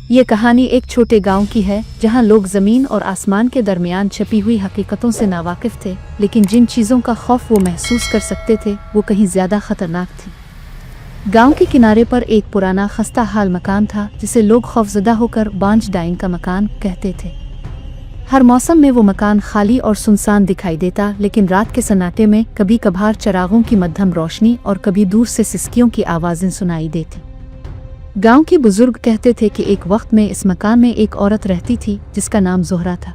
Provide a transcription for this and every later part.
ये कहानी एक छोटे गांव की है जहां लोग ज़मीन और आसमान के दरमियान छपी हुई हकीकतों से नावाकिफ थे, लेकिन जिन चीज़ों का खौफ वो महसूस कर सकते थे वो कहीं ज़्यादा ख़तरनाक थी। गांव के किनारे पर एक पुराना खस्ता हाल मकान था जिसे लोग खौफजदा होकर बांझ डाइन का मकान कहते थे। हर मौसम में वो मकान खाली और सुनसान दिखाई देता, लेकिन रात के सन्नाटे में कभी कभार चरागों की मध्यम रोशनी और कभी दूर से सिसकियों की आवाज़ें सुनाई देती। गांव के बुजुर्ग कहते थे कि एक वक्त में इस मकान में एक औरत रहती थी जिसका नाम ज़ोहरा था।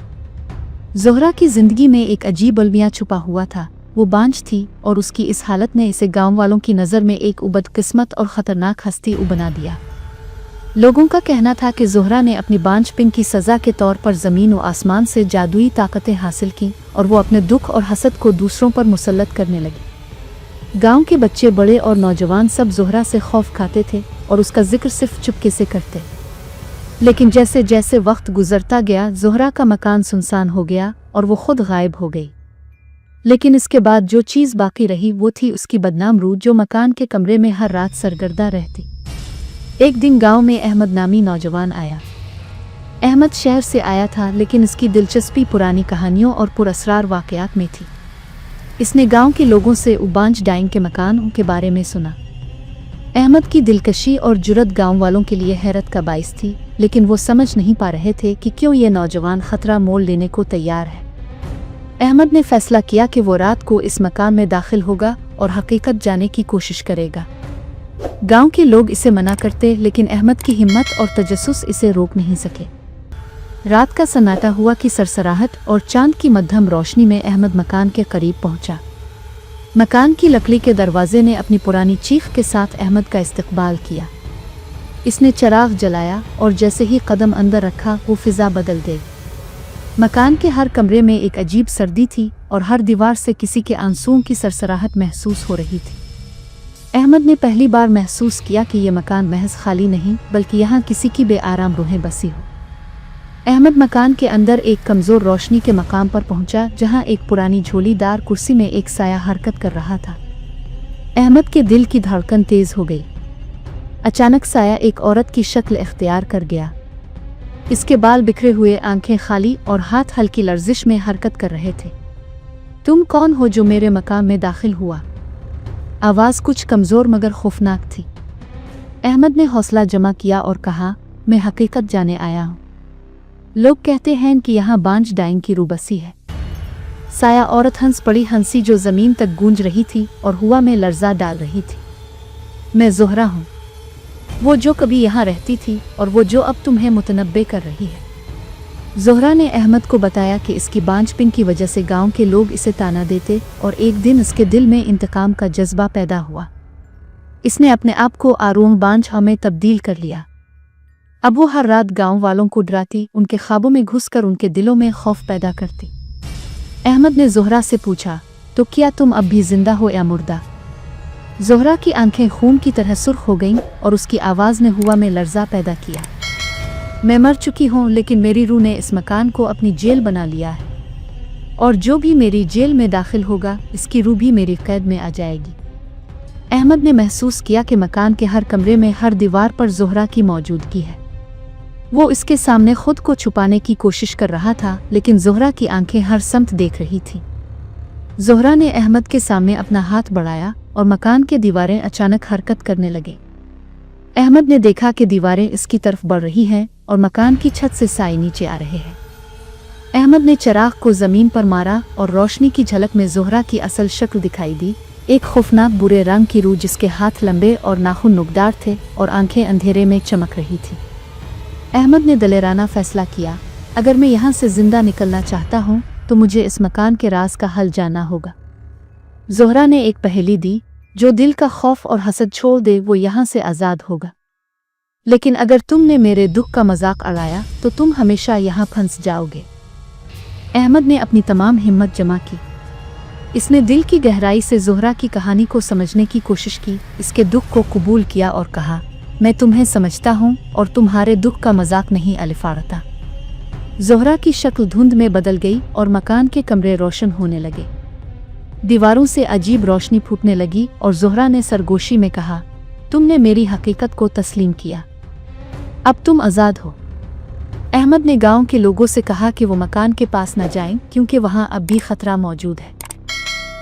ज़ोहरा की ज़िंदगी में एक अजीब अलमिया छुपा हुआ था। वो बांझ थी और उसकी इस हालत ने इसे गांव वालों की नज़र में एक बदकिस्मत और ख़तरनाक हस्ती बना दिया। लोगों का कहना था कि ज़ोहरा ने अपनी बांझपन की सज़ा के तौर पर ज़मीन और आसमान से जादुई ताकतें हासिल की और वो अपने दुख और हसद को दूसरों पर मुसल्लत करने लगी। गांव के बच्चे, बड़े और नौजवान सब ज़ोहरा से खौफ खाते थे और उसका जिक्र सिर्फ चुपके से करते। लेकिन जैसे जैसे वक्त गुजरता गया, ज़ोहरा का मकान सुनसान हो गया और वो खुद गायब हो गई। लेकिन इसके बाद जो चीज़ बाकी रही वो थी उसकी बदनाम रूह, जो मकान के कमरे में हर रात सरगर्दा रहती। एक दिन गांव में अहमद नामी नौजवान आया। अहमद शहर से आया था, लेकिन इसकी दिलचस्पी पुरानी कहानियों और पुरअसरार वाक़यात में थी। इसने गांव के लोगों से बांझ डाइन के मकान के बारे में सुना। अहमद की दिलकशी और जुर्रत गांव वालों के लिए हैरत का बाइस थी, लेकिन वो समझ नहीं पा रहे थे कि क्यों ये नौजवान खतरा मोल लेने को तैयार है। अहमद ने फैसला किया कि वो रात को इस मकान में दाखिल होगा और हकीकत जाने की कोशिश करेगा। गांव के लोग इसे मना करते, लेकिन अहमद की हिम्मत और तजस्सुस इसे रोक नहीं सके। रात का सन्नाटा हुआ कि सरसराहट और चांद की मध्यम रोशनी में अहमद मकान के करीब पहुंचा। मकान की लकड़ी के दरवाजे ने अपनी पुरानी चीख के साथ अहमद का इस्तकबाल किया। इसने चराग जलाया और जैसे ही कदम अंदर रखा वो फिजा बदल गई। मकान के हर कमरे में एक अजीब सर्दी थी और हर दीवार से किसी के आंसुओं की सरसराहट महसूस हो रही थी। अहमद ने पहली बार महसूस किया कि यह मकान महज खाली नहीं, बल्कि यहाँ किसी की बेआराम रूहें बसी हो। अहमद मकान के अंदर एक कमज़ोर रोशनी के मकाम पर पहुंचा, जहां एक पुरानी झोलीदार कुर्सी में एक साया हरकत कर रहा था। अहमद के दिल की धड़कन तेज़ हो गई। अचानक साया एक औरत की शक्ल इख्तियार कर गया। इसके बाल बिखरे हुए, आंखें खाली और हाथ हल्की लर्जिश में हरकत कर रहे थे। तुम कौन हो जो मेरे मकान में दाखिल हुआ? आवाज़ कुछ कमज़ोर मगर खौफनाक थी। अहमद ने हौसला जमा किया और कहा, मैं हकीकत जाने आया हूँ। लोग कहते हैं कि यहाँ बांझ डाइन की रूह बसी है। साया औरत हंस पड़ी, हंसी जो ज़मीन तक गूंज रही थी और हुआ में लर्जा डाल रही थी। मैं ज़ोहरा हूँ, वो जो कभी यहाँ रहती थी और वो जो अब तुम्हें मुतनब्बे कर रही है। ज़ोहरा ने अहमद को बताया कि इसकी बांझपन की वजह से गांव के लोग इसे ताना देते और एक दिन इसके दिल में इंतकाम का जज्बा पैदा हुआ। इसने अपने आप को आरूम बांझ में तब्दील कर लिया। अब वो हर रात गांव वालों को डराती, उनके ख्वाबों में घुसकर उनके दिलों में खौफ पैदा करती। अहमद ने ज़ोहरा से पूछा, तो क्या तुम अब भी जिंदा हो या मुर्दा? ज़ोहरा की आंखें खून की तरह सुर्ख हो गईं और उसकी आवाज़ ने हुआ में लर्जा पैदा किया। मैं मर चुकी हूँ, लेकिन मेरी रूह ने इस मकान को अपनी जेल बना लिया है, और जो भी मेरी जेल में दाखिल होगा इसकी रूह भी मेरी कैद में आ जाएगी। अहमद ने महसूस किया कि मकान के हर कमरे में, हर दीवार पर ज़ोहरा की मौजूदगी है। वो इसके सामने खुद को छुपाने की कोशिश कर रहा था, लेकिन ज़ोहरा की आंखें हर समत देख रही थी। ज़ोहरा ने अहमद के सामने अपना हाथ बढ़ाया और मकान की दीवारें अचानक हरकत करने लगे। अहमद ने देखा कि दीवारें इसकी तरफ बढ़ रही हैं और मकान की छत से साए नीचे आ रहे हैं। अहमद ने चराग को ज़मीन पर मारा और रोशनी की झलक में ज़ोहरा की असल शक्ल दिखाई दी। एक खौफनाक बुरे रंग की रूह जिसके हाथ लंबे और नाखून नुकदार थे और आंखें अंधेरे में चमक रही थी। अहमद ने दलेराना फैसला किया, अगर मैं यहाँ से ज़िंदा निकलना चाहता हूँ तो मुझे इस मकान के राज का हल जानना होगा। ज़ोहरा ने एक पहेली दी, जो दिल का खौफ और हसद छोड़ दे वो यहाँ से आज़ाद होगा। लेकिन अगर तुमने मेरे दुख का मजाक उड़ाया तो तुम हमेशा यहाँ फंस जाओगे। अहमद ने अपनी तमाम हिम्मत जमा की। इसने दिल की गहराई से ज़ोहरा की कहानी को समझने की कोशिश की, इसके दुख को कबूल किया और कहा, मैं तुम्हें समझता हूँ और तुम्हारे दुख का मजाक नहीं अलिफाड़ता। ज़ोहरा की शक्ल धुंध में बदल गई और मकान के कमरे रोशन होने लगे। दीवारों से अजीब रोशनी फूटने लगी और ज़ोहरा ने सरगोशी में कहा, तुमने मेरी हकीकत को तस्लीम किया, अब तुम आज़ाद हो। अहमद ने गांव के लोगों से कहा कि वो मकान के पास न जाएं क्योंकि वहां अब भी खतरा मौजूद है।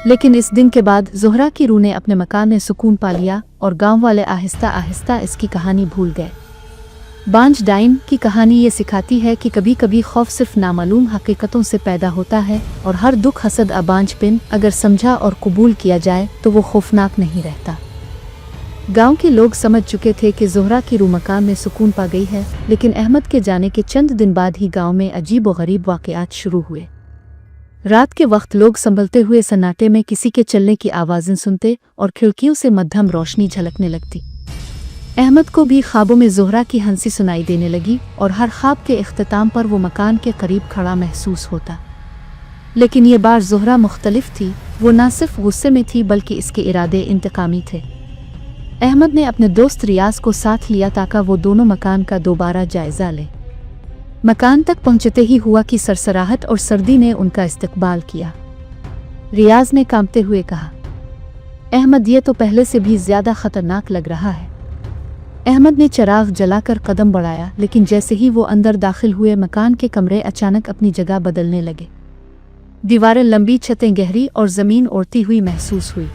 लेकिन इस दिन के बाद ज़ोहरा की रूह ने अपने मकान में सुकून पा लिया और गांव वाले आहिस्ता आहिस्ता इसकी कहानी भूल गए। बांझ डाइन की कहानी ये सिखाती है कि कभी कभी खौफ सिर्फ नामालूम हकीकतों से पैदा होता है और हर दुख, हसद, अबांझपन अगर समझा और कबूल किया जाए तो वो खौफनाक नहीं रहता। गांव के लोग समझ चुके थे कि ज़ोहरा की रूह मकान में सुकून पा गई है, लेकिन अहमद के जाने के चंद दिन बाद ही गांव में अजीब व गरीब वाक़यात शुरू हुए। रात के वक्त लोग संभलते हुए सन्नाटे में किसी के चलने की आवाज़ें सुनते और खिड़कियों से मध्यम रोशनी झलकने लगती। अहमद को भी ख्वाबों में ज़ोहरा की हंसी सुनाई देने लगी और हर ख्वाब के इख्तिताम पर वो मकान के करीब खड़ा महसूस होता। लेकिन ये बार ज़ोहरा मुख्तलिफ थी। वो न सिर्फ गुस्से में थी बल्कि इसके इरादे इंतकामी थे। अहमद ने अपने दोस्त रियाज को साथ लिया ताकि वो दोनों मकान का दोबारा जायज़ा लें। मकान तक पहुंचते ही हुआ कि सरसराहट और सर्दी ने उनका इस्तकबाल किया। रियाज ने कांपते हुए कहा, अहमद, ये तो पहले से भी ज़्यादा ख़तरनाक लग रहा है। अहमद ने चिराग जलाकर कदम बढ़ाया, लेकिन जैसे ही वो अंदर दाखिल हुए मकान के कमरे अचानक अपनी जगह बदलने लगे। दीवारें लंबी, छतें गहरी और ज़मीन उड़ती हुई महसूस हुई।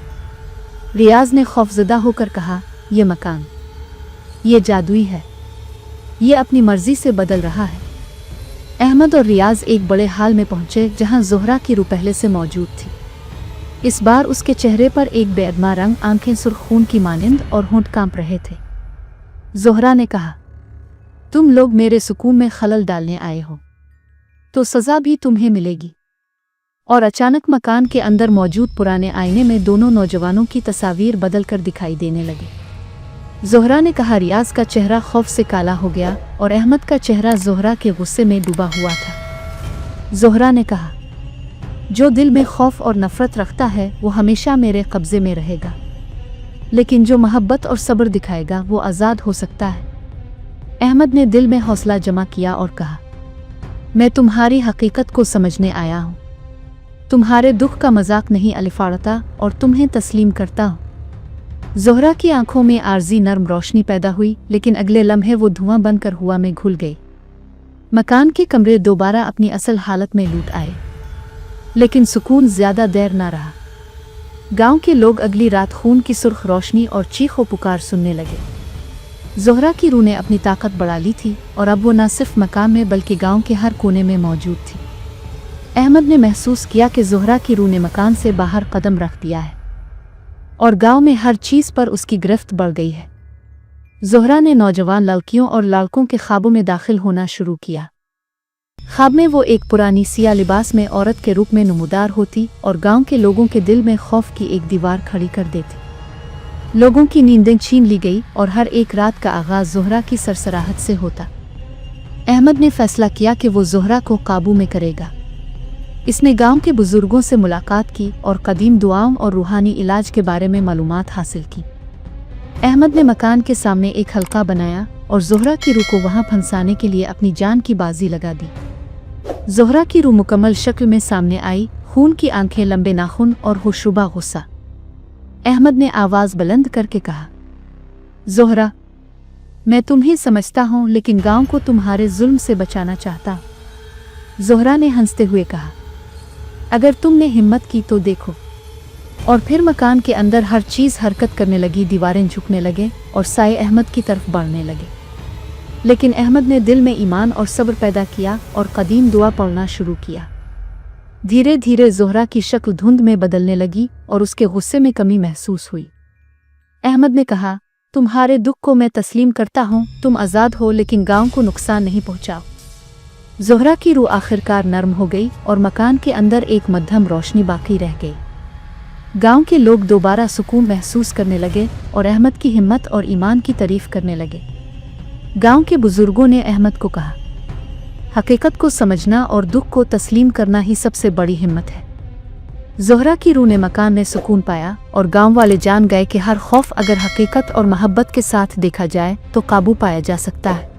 रियाज ने खौफज़दा होकर कहा, यह मकान, ये जादुई है, ये अपनी मर्जी से बदल रहा है। अहमद और रियाज एक बड़े हाल में पहुंचे जहां ज़ोहरा की रूह पहले से मौजूद थी। इस बार उसके चेहरे पर एक बेअदमा रंग, आंखें सुर्ख खून की मानिंद और होंठ कांप रहे थे। ज़ोहरा ने कहा, तुम लोग मेरे सुकून में खलल डालने आए हो, तो सज़ा भी तुम्हें मिलेगी। और अचानक मकान के अंदर मौजूद पुराने आईने में दोनों नौजवानों की तस्वीर बदलकर दिखाई देने लगे। ज़ोहरा ने कहा। रियाज का चेहरा खौफ से काला हो गया और अहमद का चेहरा ज़ोहरा के गुस्से में डूबा हुआ था। ज़ोहरा ने कहा, जो दिल में खौफ और नफ़रत रखता है वो हमेशा मेरे कब्ज़े में रहेगा, लेकिन जो मोहब्बत और सब्र दिखाएगा वो आज़ाद हो सकता है। अहमद ने दिल में हौसला जमा किया और कहा, मैं तुम्हारी हकीकत को समझने आया हूँ, तुम्हारे दुख का मजाक नहीं अलिफाड़ता और तुम्हें तस्लीम करता हूँ। ज़ोहरा की आंखों में आर्जी नर्म रोशनी पैदा हुई, लेकिन अगले लम्हे वो धुआं बनकर हुआ में घुल गई। मकान के कमरे दोबारा अपनी असल हालत में लौट आए, लेकिन सुकून ज़्यादा देर ना रहा। गांव के लोग अगली रात खून की सुर्ख रोशनी और चीखों पुकार सुनने लगे। ज़ोहरा की रूह ने अपनी ताकत बढ़ा ली थी और अब वो न सिर्फ मकान में बल्कि गांव के हर कोने में मौजूद थी। अहमद ने महसूस किया कि ज़ोहरा की रूह ने मकान से बाहर कदम रख दिया है और गांव में हर चीज़ पर उसकी गिरफ्त बढ़ गई है। ज़ोहरा ने नौजवान लड़कियों और लड़कों के ख्वाबों में दाखिल होना शुरू किया। ख्वाब में वो एक पुरानी सियाह लिबास में औरत के रूप में नमूदार होती और गांव के लोगों के दिल में खौफ की एक दीवार खड़ी कर देती। लोगों की नींदें छीन ली गई और हर एक रात का आगाज़ ज़ोहरा की सरसराहट से होता। अहमद ने फैसला किया कि वो ज़ोहरा को काबू में करेगा। इसने गांव के बुजुर्गों से मुलाकात की और कदीम दुआओं और रूहानी इलाज के बारे में मालूमात हासिल की। अहमद ने मकान के सामने एक हल्का बनाया और ज़ोहरा की रूह को वहां फंसाने के लिए अपनी जान की बाजी लगा दी। ज़ोहरा की रूह मुकम्मल शक्ल में सामने आई, खून की आंखें, लंबे नाखून और होशरुबा गुस्सा। अहमद ने आवाज़ बुलंद करके कहा, ज़ोहरा, मैं तुम्हें समझता हूँ, लेकिन गांव को तुम्हारे जुल्म से बचाना चाहता हूँ। ज़ोहरा ने हंसते हुए कहा, अगर तुमने हिम्मत की तो देखो। और फिर मकान के अंदर हर चीज़ हरकत करने लगी, दीवारें झुकने लगे और साए अहमद की तरफ बढ़ने लगे। लेकिन अहमद ने दिल में ईमान और सब्र पैदा किया और कदीम दुआ पढ़ना शुरू किया। धीरे धीरे ज़ोहरा की शक्ल धुंध में बदलने लगी और उसके गुस्से में कमी महसूस हुई। अहमद ने कहा, तुम्हारे दुख को मैं तस्लीम करता हूँ, तुम आज़ाद हो, लेकिन गांव को नुकसान नहीं पहुँचाओ। ज़ोहरा की रूह आखिरकार नरम हो गई और मकान के अंदर एक मध्यम रोशनी बाकी रह गई। गांव के लोग दोबारा सुकून महसूस करने लगे और अहमद की हिम्मत और ईमान की तारीफ करने लगे। गांव के बुजुर्गों ने अहमद को कहा, हकीकत को समझना और दुख को तस्लीम करना ही सबसे बड़ी हिम्मत है। ज़ोहरा की रूह ने मकान में सुकून पाया और गांव वाले जान गए कि हर खौफ अगर हकीकत और मोहब्बत के साथ देखा जाए तो काबू पाया जा सकता है।